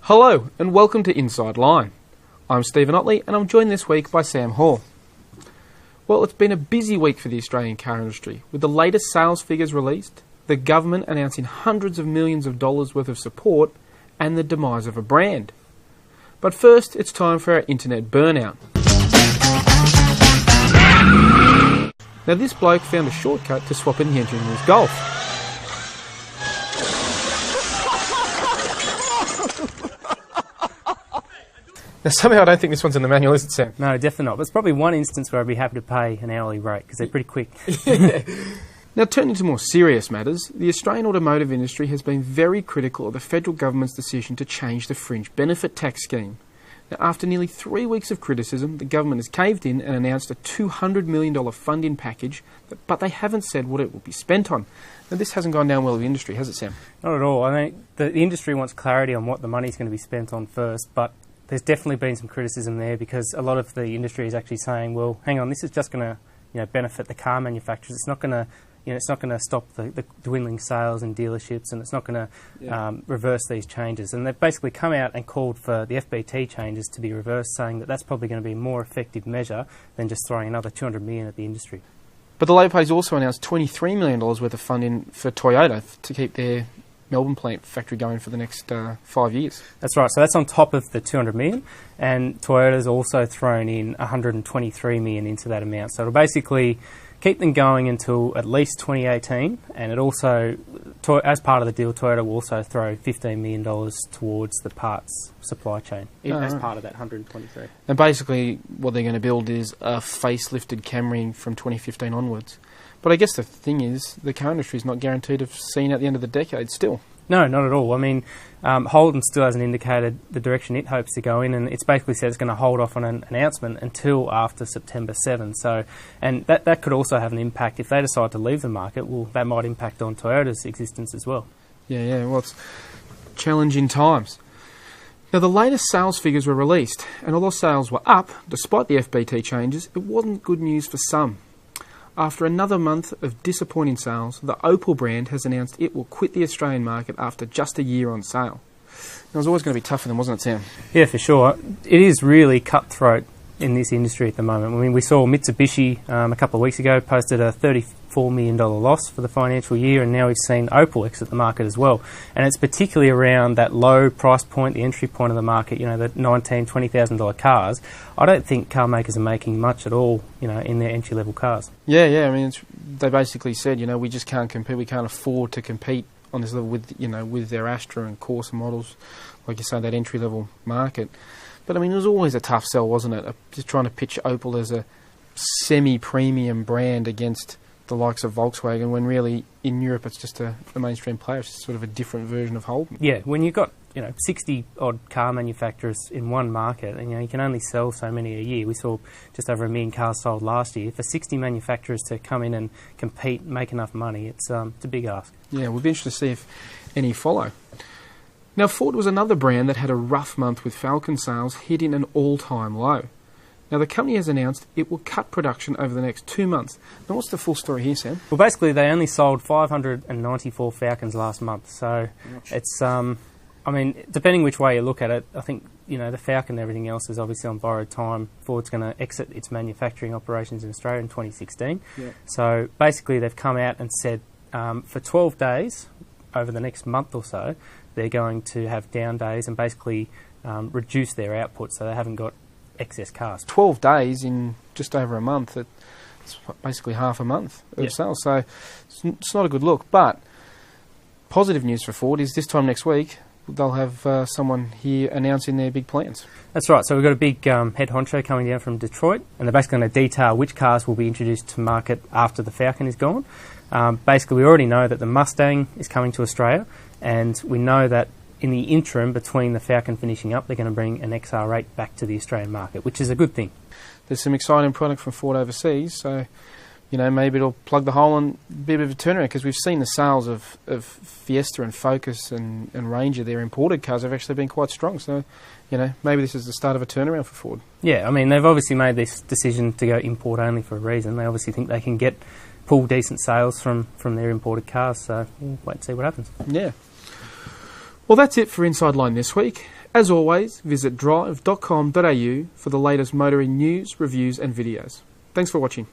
Hello and welcome to Inside Line. I'm Stephen Otley and I'm joined this week by Sam Hall. Well, it's been a busy week for the Australian car industry, with the latest sales figures released, the government announcing hundreds of millions of dollars worth of support, and the demise of a brand. But first, it's time for our internet burnout. Now, this bloke found a shortcut to swap in the engine in his Golf. Now, somehow I don't think this one's in the manual, is it, Sam? No, definitely not. But it's probably one instance where I'd be happy to pay an hourly rate, because they're pretty quick. Now, turning to more serious matters, the Australian automotive industry has been very critical of the federal government's decision to change the fringe benefit tax scheme. Now, after nearly 3 weeks of criticism, the government has caved in and announced a $200 million funding package, but they haven't said what it will be spent on. Now, this hasn't gone down well with the industry, has it, Sam? Not at all. I mean, the industry wants clarity on what the money's going to be spent on first, but there's definitely been some criticism there, because a lot of the industry is actually saying, well, hang on, this is just going to benefit the car manufacturers. It's not going to it's not going to stop the dwindling sales in dealerships, and it's not going to reverse these changes. And they've basically come out and called for the FBT changes to be reversed, saying that that's probably going to be a more effective measure than just throwing another $200 million at the industry. But the Labor Party's also announced $23 million worth of funding for Toyota to keep their Melbourne plant factory going for the next 5 years. That's right. So that's on top of the $200 million, and Toyota's also thrown in $123 million into that amount. So it'll basically keep them going until at least 2018, and it also, as part of the deal, Toyota will also throw $15 million towards the parts supply chain as part of that 123. And basically what they're going to build is a facelifted Camry from 2015 onwards. But I guess the thing is, the car industry is not guaranteed of seeing at the end of the decade still. No, not at all. I mean, Holden still hasn't indicated the direction it hopes to go in, and it's basically said it's going to hold off on an announcement until after September 7. So, and that could also have an impact if they decide to leave the market. Well, that might impact on Toyota's existence as well. Yeah. Well, it's challenging times. Now, the latest sales figures were released, and although sales were up, despite the FBT changes, it wasn't good news for some. After another month of disappointing sales, the Opel brand has announced it will quit the Australian market after just a year on sale. It was always going to be tough for them, wasn't it, Sam? Yeah, for sure. It is really cutthroat in this industry at the moment. I mean, we saw Mitsubishi a couple of weeks ago posted a $34 million loss for the financial year, and now we've seen Opel exit the market as well. And it's particularly around that low price point, the entry point of the market, the $19,000, $20,000 cars. I don't think car makers are making much at all, in their entry-level cars. Yeah. I mean, they basically said, we just can't compete. We can't afford to compete on this level with their Astra and Corsa models, like you say, that entry-level market. But I mean, it was always a tough sell, wasn't it? Just trying to pitch Opel as a semi-premium brand against the likes of Volkswagen, when really in Europe it's just a mainstream player. It's just sort of a different version of Holden. Yeah, when you've got 60 odd car manufacturers in one market, and you can only sell so many a year. We saw just over 1 million cars sold last year. For 60 manufacturers to come in and compete, make enough money, it's a big ask. Yeah, we'll be interested to see if any follow. Now, Ford was another brand that had a rough month, with Falcon sales hitting an all-time low. Now, the company has announced it will cut production over the next 2 months. Now, what's the full story here, Sam? Well, basically, they only sold 594 Falcons last month. So it's, depending which way you look at it, I think, the Falcon and everything else is obviously on borrowed time. Ford's going to exit its manufacturing operations in Australia in 2016. Yeah. So basically, they've come out and said for 12 days over the next month or so, they're going to have down days and basically reduce their output, so they haven't got excess cars. 12 days in just over a month, it's basically half a month of sales, so it's not a good look. But positive news for Ford is this time next week, they'll have someone here announcing their big plans. That's right, so we've got a big head honcho coming down from Detroit, and they're basically going to detail which cars will be introduced to market after the Falcon is gone. Basically, we already know that the Mustang is coming to Australia, and we know that in the interim between the Falcon finishing up, they're going to bring an XR8 back to the Australian market, which is a good thing. There's some exciting product from Ford overseas, so maybe it'll plug the hole and be a bit of a turnaround, because we've seen the sales of Fiesta and Focus and Ranger, their imported cars, have actually been quite strong. So, maybe this is the start of a turnaround for Ford. Yeah, I mean, they've obviously made this decision to go import only for a reason. They obviously think they can pull decent sales from their imported cars, so we'll wait and see what happens. Yeah. Well, that's it for Inside Line this week. As always, visit drive.com.au for the latest motoring news, reviews and videos. Thanks for watching.